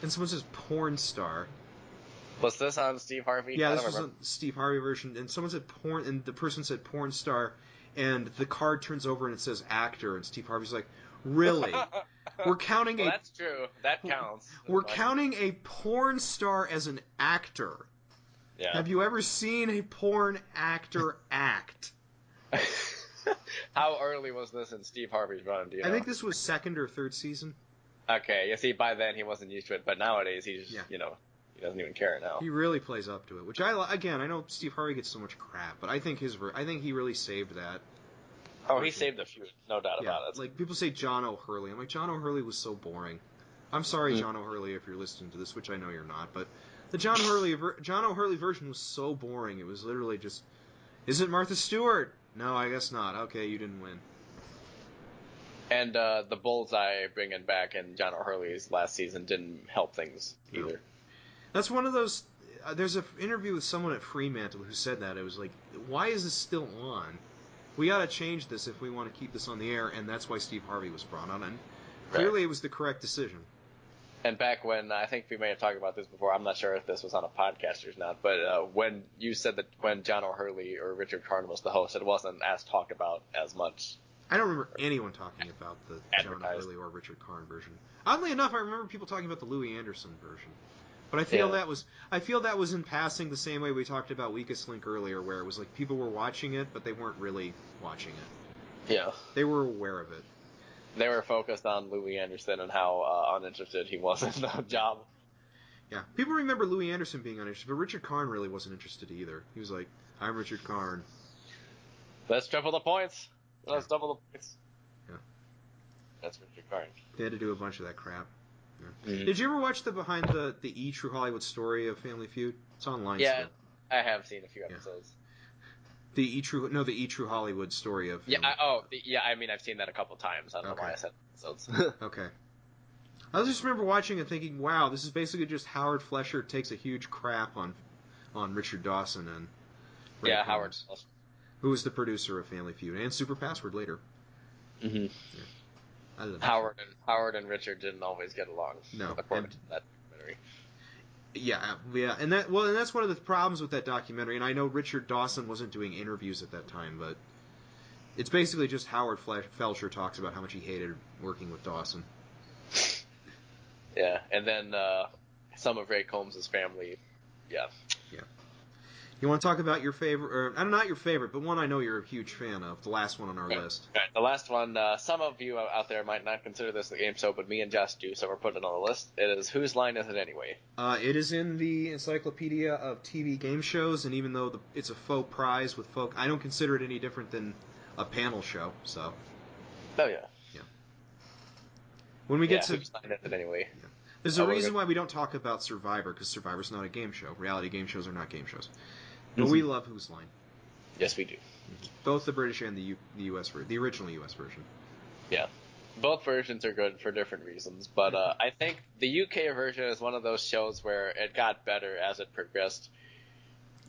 Speaker 1: And someone says porn star.
Speaker 2: Was this on Steve Harvey?
Speaker 1: Yeah, this was on the Steve Harvey version. And someone said porn, and the person said porn star, and the card turns over and it says actor, and Steve Harvey's like, really? We're counting
Speaker 2: well, that's true. That counts.
Speaker 1: We're counting a porn star as an actor.
Speaker 2: Yeah.
Speaker 1: Have you ever seen a porn actor act?
Speaker 2: How early was this in Steve Harvey's run? Do you know?
Speaker 1: I think this was 2nd or 3rd season.
Speaker 2: Okay, you see, by then he wasn't used to it, but nowadays he's, he doesn't even care now.
Speaker 1: He really plays up to it, which I know Steve Harvey gets so much crap, but I think he really saved that.
Speaker 2: Oh, he saved a few, no doubt about it.
Speaker 1: Like people say John O'Hurley. I'm like, John O'Hurley was so boring. I'm sorry, John O'Hurley, if you're listening to this, which I know you're not, but the John O'Hurley version was so boring. It was literally just, is it Martha Stewart? No, I guess not. Okay, you didn't win.
Speaker 2: And the bullseye bringing back in John O'Hurley's last season didn't help things either. No.
Speaker 1: That's one of those. There's an interview with someone at Fremantle who said that. It was like, why is this still on? We got to change this if we want to keep this on the air, and that's why Steve Harvey was brought on. And clearly it was the correct decision.
Speaker 2: And back when, I think we may have talked about this before, I'm not sure if this was on a podcast or not, but when you said that when John O'Hurley or Richard Karn was the host, it wasn't as talked about as much.
Speaker 1: I don't remember anyone talking about the John O'Hurley or Richard Karn version. Oddly enough, I remember people talking about the Louis Anderson version. But I feel that was in passing the same way we talked about Weakest Link earlier, where it was like people were watching it, but they weren't really watching it.
Speaker 2: Yeah.
Speaker 1: They were aware of it.
Speaker 2: They were focused on Louis Anderson and how uninterested he was in the job.
Speaker 1: Yeah. People remember Louis Anderson being uninterested, but Richard Karn really wasn't interested either. He was like, I'm Richard Karn.
Speaker 2: Let's triple the points. Let's double the points.
Speaker 1: Yeah.
Speaker 2: That's Richard Karn.
Speaker 1: They had to do a bunch of that crap. Yeah.
Speaker 2: Mm-hmm.
Speaker 1: Did you ever watch the behind the E! True Hollywood story of Family Feud? It's online still.
Speaker 2: I have seen a few episodes.
Speaker 1: The E! True Hollywood story of Family
Speaker 2: I've seen that a couple times. I don't know why I said episodes.
Speaker 1: Okay. I just remember watching and thinking, wow, this is basically just Howard Flesher takes a huge crap on Richard Dawson and Ray Combs,
Speaker 2: Howard,
Speaker 1: who was the producer of Family Feud and Super Password later.
Speaker 2: Mm-hmm.
Speaker 1: Yeah. I love
Speaker 2: Howard and Richard didn't always get along.
Speaker 1: No.
Speaker 2: According to that documentary.
Speaker 1: Yeah, and that's one of the problems with that documentary. And I know Richard Dawson wasn't doing interviews at that time, but it's basically just Howard Felcher talks about how much he hated working with Dawson.
Speaker 2: Yeah, and then some of Ray Combs' family. Yeah.
Speaker 1: You want to talk about your favorite, or not your favorite, but one I know you're a huge fan of, the last one on our list.
Speaker 2: Right. The last one, some of you out there might not consider this a game show, but me and Josh do, so we're putting it on the list. It is Whose Line Is It Anyway?
Speaker 1: It is in the Encyclopedia of TV Game Shows, and even though it's a faux prize with folk, I don't consider it any different than a panel show, so.
Speaker 2: Oh, yeah.
Speaker 1: Yeah. When we get to...
Speaker 2: Whose Line Is It Anyway?
Speaker 1: Yeah. There's a reason why we don't talk about Survivor, because Survivor's not a game show. Reality game shows are not game shows. But we love Whose Line.
Speaker 2: Yes, we do.
Speaker 1: Both the British and the US version, the original US version.
Speaker 2: Yeah. Both versions are good for different reasons, but I think the UK version is one of those shows where it got better as it progressed.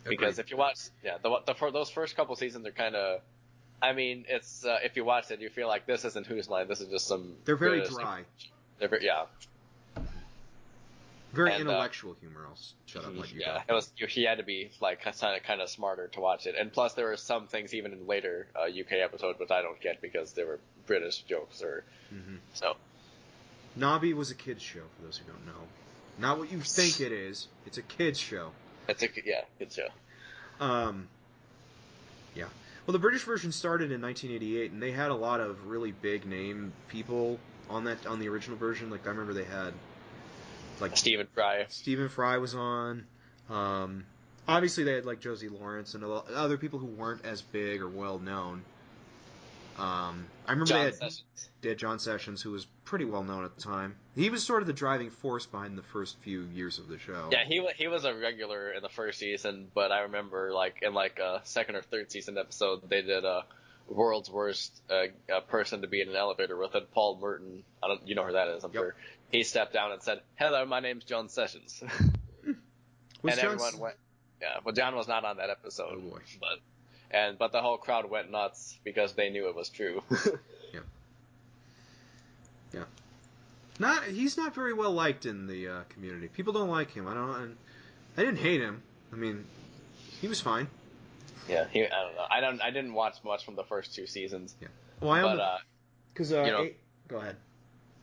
Speaker 2: Because if you watch, for those first couple seasons are kind of I mean, it's if you watch it, you feel like this isn't Whose Line. This is just some.
Speaker 1: They're very dry.
Speaker 2: They're yeah.
Speaker 1: Very intellectual humor. I'll shut up. Let you
Speaker 2: yeah,
Speaker 1: go.
Speaker 2: it was. He had to be like kind of smarter to watch it, and plus there were some things even in later UK episodes which I don't get because they were British jokes or so.
Speaker 1: Nobby was a kids show for those who don't know. Not what you think it is. It's a kids show.
Speaker 2: It's a kids show.
Speaker 1: Yeah. Well, the British version started in 1988, and they had a lot of really big name people on the original version. Like I remember they had like
Speaker 2: Stephen Fry.
Speaker 1: Stephen Fry was on. Obviously, they had like Josie Lawrence and other people who weren't as big or well known. I remember they had John Sessions, who was pretty well known at the time. He was sort of the driving force behind the first few years of the show.
Speaker 2: Yeah, he was a regular in the first season, but I remember like in like a second or third season episode they did a world's worst person to be in an elevator with it, Paul Merton. You know who that is, I'm sure. He stepped down and said, "Hello, my name's John Sessions." And everyone went. Yeah, well, John was not on that episode.
Speaker 1: Oh boy.
Speaker 2: But the whole crowd went nuts because they knew it was true.
Speaker 1: Yeah. He's not very well liked in the community. People don't like him. I didn't hate him. I mean, he was fine.
Speaker 2: Yeah, I don't know. I didn't watch much from the first two seasons.
Speaker 1: Yeah. Well, because
Speaker 2: go
Speaker 1: ahead.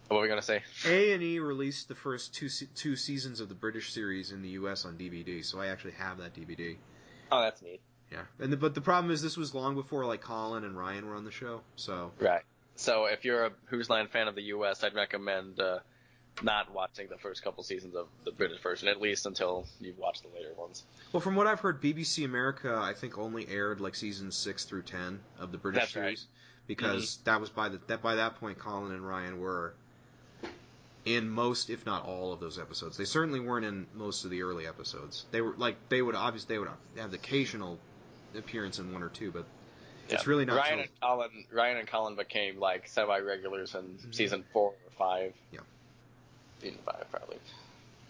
Speaker 2: What were we gonna say?
Speaker 1: A&E released the first two seasons of the British series in the U.S. on DVD, so I actually have that DVD.
Speaker 2: Oh, that's neat.
Speaker 1: Yeah, but the problem is this was long before like Colin and Ryan were on the show, so.
Speaker 2: Right. So if you're a Whose Line fan of the U.S., I'd recommend not watching the first couple seasons of the British version, at least until you've watched the later ones.
Speaker 1: Well, from what I've heard, BBC America I think only aired like seasons 6 through 10 of the British series, because that was by that point Colin and Ryan were in most, if not all, of those episodes. They certainly weren't in most of the early episodes. They would have the occasional appearance in one or two, but it's really not.
Speaker 2: Ryan and Colin became like semi-regulars in season 4 or 5.
Speaker 1: Yeah,
Speaker 2: season 5 probably.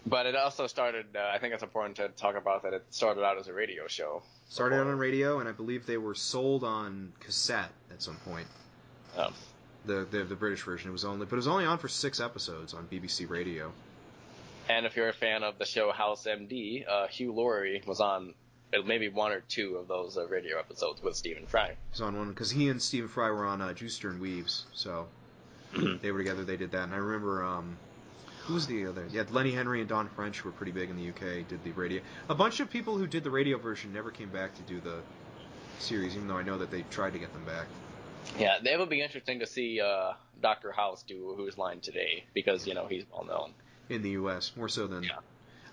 Speaker 2: But it also started. I think it's important to talk about that. It started out as a radio show.
Speaker 1: Started out on radio, and I believe they were sold on cassette at some point. The British version. It was only on for 6 episodes on BBC Radio.
Speaker 2: And if you're a fan of the show House MD, Hugh Laurie was on maybe 1 or 2 of those radio episodes with Stephen Fry.
Speaker 1: He was on one because he and Stephen Fry were on Juicer and Weaves, so they were together. They did that, and I remember who was the other? Yeah, Lenny Henry and Don French were pretty big in the UK. Did the radio. A bunch of people who did the radio version never came back to do the series, even though I know that they tried to get them back.
Speaker 2: Yeah, it would be interesting to see Dr. House do Whose Line today, because, he's well known.
Speaker 1: In the U.S., more so than... Yeah.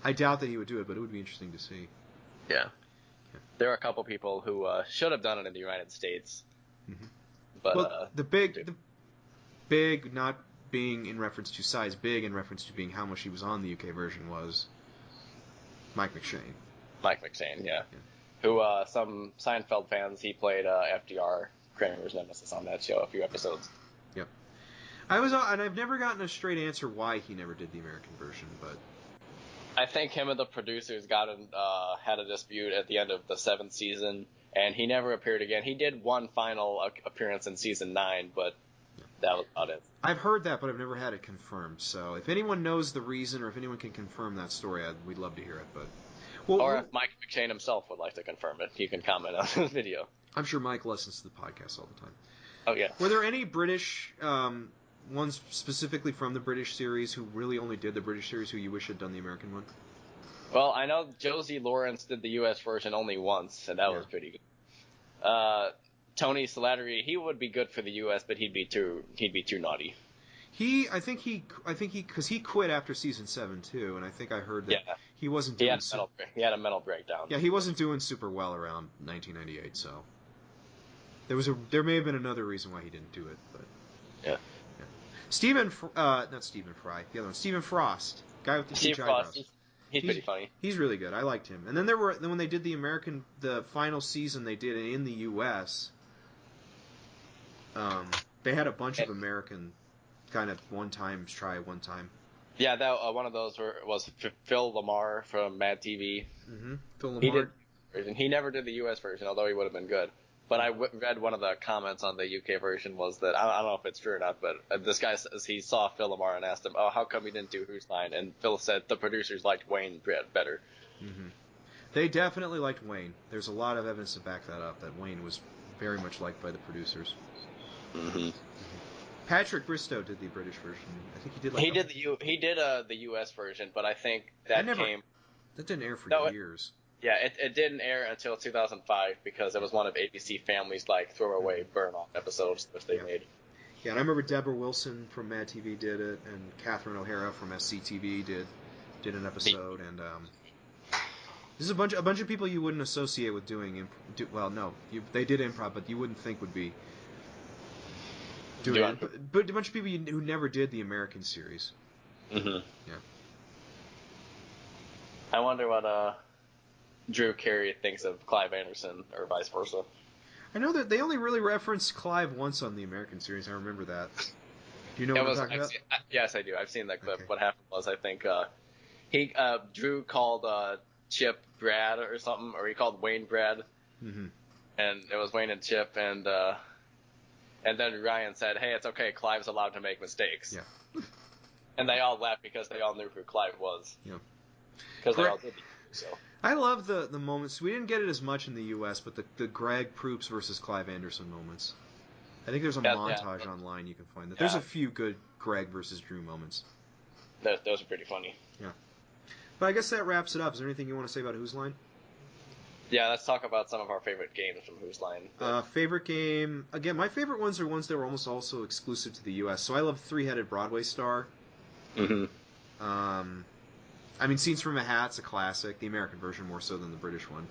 Speaker 1: I doubt that he would do it, but it would be interesting to see.
Speaker 2: Yeah. There are a couple people who should have done it in the United States. Mm-hmm. But
Speaker 1: the big, not being in reference to size, big in reference to being how much he was on the UK version was Mike McShane.
Speaker 2: Mike McShane, yeah. Who, some Seinfeld fans, he played FDR, Kramer's nemesis, on that show a few episodes.
Speaker 1: Yep. I've never gotten a straight answer why he never did the American version, but
Speaker 2: I think him and the producers had a dispute at the end of the 7th season, and he never appeared again. He did one final appearance in season 9, but that was about it.
Speaker 1: I've heard that, but I've never had it confirmed. So if anyone knows the reason, or if anyone can confirm that story, we'd love to hear it. But
Speaker 2: if Mike McShane himself would like to confirm it, he can comment on this video.
Speaker 1: I'm sure Mike listens to the podcast all the time.
Speaker 2: Oh yeah.
Speaker 1: Were there any British ones specifically from the British series who really only did the British series who you wish had done the American one?
Speaker 2: Well, I know Josie Lawrence did the U.S. version only once, and that was pretty good. Tony Slattery, he would be good for the U.S., but he'd be too naughty.
Speaker 1: I think because he quit after season 7 too, and I think I heard that he wasn't doing.
Speaker 2: He had a mental breakdown.
Speaker 1: Yeah, he wasn't doing super well around 1998, so there may have been another reason why he didn't do it, but
Speaker 2: yeah.
Speaker 1: Not Stephen Fry, the other one, Stephen Frost, guy with the huge eyebrows.
Speaker 2: He's pretty funny.
Speaker 1: He's really good. I liked him. And then when they did the final season they did in the U.S. They had a bunch of American kind of one time.
Speaker 2: Yeah, that one of those was Phil LaMarr from Mad TV.
Speaker 1: Mm-hmm. Phil LaMarr.
Speaker 2: He never did the U.S. version, although he would have been good. But I read one of the comments on the UK version was that, I don't know if it's true or not, but this guy says he saw Philomar and asked him, oh, how come you didn't do Whose Line? And Phil said the producers liked Wayne better.
Speaker 1: Mm-hmm. They definitely liked Wayne. There's a lot of evidence to back that up, that Wayne was very much liked by the producers.
Speaker 2: Mm-hmm.
Speaker 1: Patrick Bristow did the British version. I think he did
Speaker 2: he did the US version, but I think that
Speaker 1: didn't air for years.
Speaker 2: Yeah, it didn't air until 2005 because it was one of ABC Family's like throwaway burn-off episodes which they made.
Speaker 1: Yeah, and I remember Deborah Wilson from Mad TV did it, and Catherine O'Hara from SCTV did an episode, and this is a bunch of people you wouldn't associate with doing they did improv, but you wouldn't think would be doing it. But a bunch of people who never did the American series.
Speaker 2: Mm-hmm.
Speaker 1: Yeah.
Speaker 2: I wonder what Drew Carey thinks of Clive Anderson, or vice versa.
Speaker 1: I know that they only really referenced Clive once on the American series. I remember that. Do you know what I'm talking about?
Speaker 2: Yes, I do. I've seen that clip.
Speaker 1: Okay.
Speaker 2: What happened was, I think Drew called Chip Brad or something, or he called Wayne Brad,
Speaker 1: mm-hmm.
Speaker 2: and it was Wayne and Chip, and then Ryan said, "Hey, it's okay. Clive's allowed to make mistakes."
Speaker 1: Yeah.
Speaker 2: And they all laughed because they all knew who Clive was.
Speaker 1: Yeah.
Speaker 2: Because they all did. So.
Speaker 1: I love the moments. We didn't get it as much in the U.S., but the Greg Proops versus Clive Anderson moments. I think there's a montage online you can find that. There's a few good Greg versus Drew moments.
Speaker 2: Those are pretty funny.
Speaker 1: Yeah. But I guess that wraps it up. Is there anything you want to say about Whose Line?
Speaker 2: Yeah, let's talk about some of our favorite games from Whose Line.
Speaker 1: Favorite game? Again, my favorite ones are ones that were almost also exclusive to the U.S. So I love Three-Headed Broadway Star.
Speaker 2: Mm-hmm.
Speaker 1: I mean, Scenes from a Hat's a classic. The American version more so than the British one.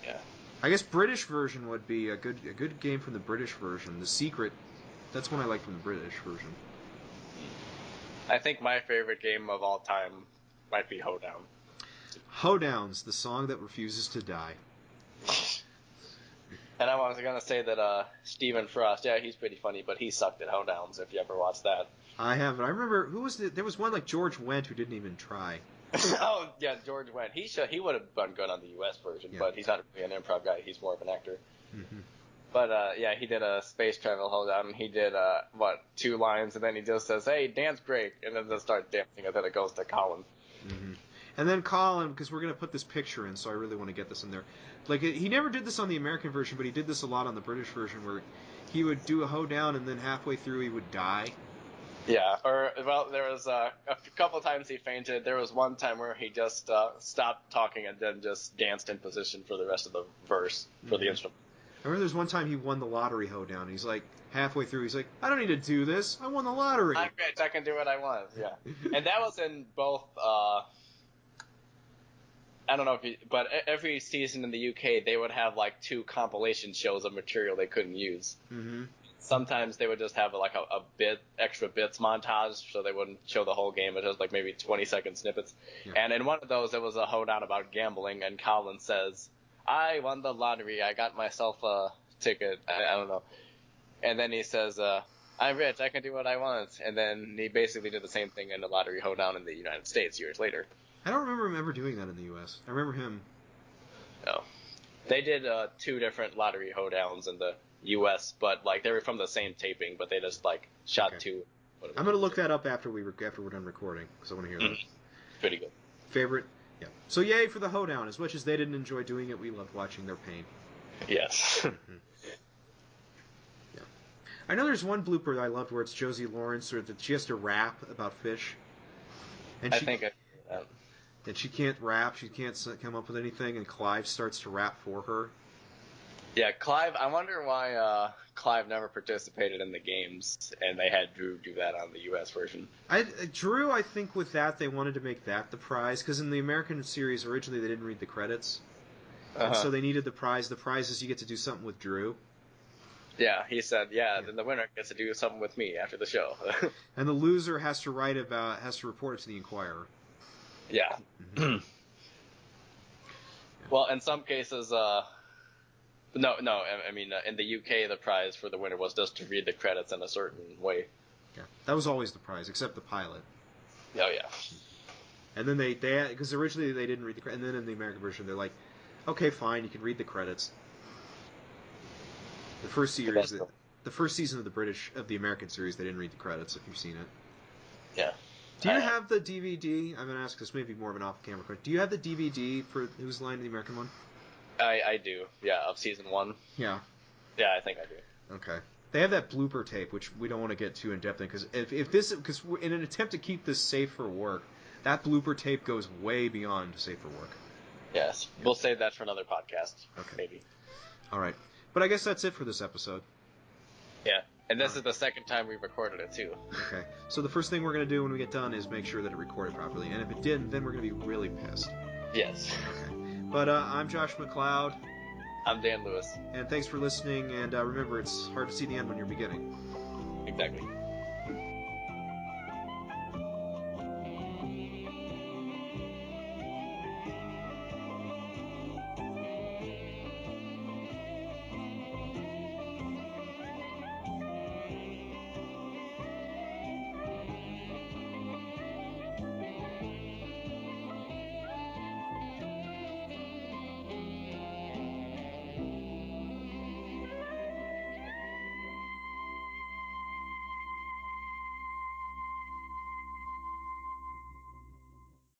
Speaker 2: Yeah.
Speaker 1: I guess British version would be a good game from the British version. The Secret, that's one I like from the British version.
Speaker 2: I think my favorite game of all time might be Hoedown.
Speaker 1: Hoedown's the song that refuses to die.
Speaker 2: And I was going to say that Stephen Frost, yeah, he's pretty funny, but he sucked at Hoedowns, if you ever watched that.
Speaker 1: I haven't. I remember, there was one like George Wendt who didn't even try.
Speaker 2: Oh, yeah, George Wendt. He would have done good on the U.S. version, but he's not really an improv guy. He's more of an actor.
Speaker 1: Mm-hmm.
Speaker 2: But, yeah, he did a space travel Hoedown, and he did, 2 lines, and then he just says, hey, dance break, and then just starts dancing, and then it goes to Colin.
Speaker 1: Mm-hmm. And then Colin, because we're going to put this picture in, so I really want to get this in there. Like, he never did this on the American version, but he did this a lot on the British version, where he would do a Hoedown, and then halfway through he would die.
Speaker 2: Yeah, there was a couple times he fainted. There was one time where he just stopped talking and then just danced in position for the rest of the verse for the instrument.
Speaker 1: I remember there's one time he won the lottery Hoedown. He's like, halfway through, he's like, I don't need to do this. I won the lottery.
Speaker 2: I'm rich. I can do what I want. Yeah. And that was in both, I don't know but every season in the UK, they would have like 2 compilation shows of material they couldn't use.
Speaker 1: Mm-hmm.
Speaker 2: Sometimes they would just have like a extra bits montage, so they wouldn't show the whole game. It was like maybe 20-second snippets. Yeah. And in one of those, it was a Hoedown about gambling, and Colin says, I won the lottery. I got myself a ticket. I don't know. And then he says, I'm rich. I can do what I want. And then he basically did the same thing in the lottery Hoedown in the United States years later.
Speaker 1: I don't remember him ever doing that in the U.S. I remember him.
Speaker 2: No. They did 2 different lottery Hoedowns in the U.S., but like they were from the same taping, but they just like shot 2.
Speaker 1: I'm going to look that up after we're done recording, because I want to hear that.
Speaker 2: Pretty good.
Speaker 1: Favorite? Yeah. So yay for the Hoedown. As much as they didn't enjoy doing it, we loved watching their pain.
Speaker 2: Yes.
Speaker 1: Yeah. I know there's one blooper that I loved where it's Josie Lawrence, or that she has to rap about fish. And and she can't rap, she can't come up with anything, and Clive starts to rap for her.
Speaker 2: Yeah, Clive, I wonder why Clive never participated in the games, and they had Drew do that on the U.S. version.
Speaker 1: Drew, I think with that, they wanted to make that the prize, because in the American series, originally they didn't read the credits. And so they needed the prize. The prize is you get to do something with Drew.
Speaker 2: Yeah, he said, then the winner gets to do something with me after the show.
Speaker 1: And the loser has to report it to the Inquirer.
Speaker 2: Yeah. Mm-hmm. Well, in some cases, I mean, in the UK, the prize for the winner was just to read the credits in a certain way.
Speaker 1: Yeah, that was always the prize, except the pilot.
Speaker 2: Oh, yeah.
Speaker 1: And then they because originally they didn't read the credits, and then in the American version, they're like, okay, fine, you can read the credits. The first
Speaker 2: The
Speaker 1: series,
Speaker 2: best film.
Speaker 1: the first season of the American series, they didn't read the credits. If you've seen it.
Speaker 2: Yeah.
Speaker 1: Do you have the DVD? I'm gonna ask this maybe more of an off-camera question. Do you have the DVD for Who's Line in the American one?
Speaker 2: I do. Yeah, of season 1.
Speaker 1: Yeah.
Speaker 2: Yeah, I think I do.
Speaker 1: Okay. They have that blooper tape, which we don't want to get too in depth in, because in an attempt to keep this safe for work, that blooper tape goes way beyond safe for work.
Speaker 2: Yes, we'll save that for another podcast.
Speaker 1: Okay.
Speaker 2: Maybe.
Speaker 1: All right, but I guess that's it for this episode.
Speaker 2: Yeah, and this is the second time we've recorded it too.
Speaker 1: Okay. So the first thing we're gonna do when we get done is make sure that it recorded properly, and if it didn't, then we're gonna be really pissed.
Speaker 2: Yes.
Speaker 1: Okay. But I'm Josh McLeod.
Speaker 2: I'm Dan Lewis.
Speaker 1: And thanks for listening, and remember, it's hard to see the end when you're beginning.
Speaker 2: Exactly.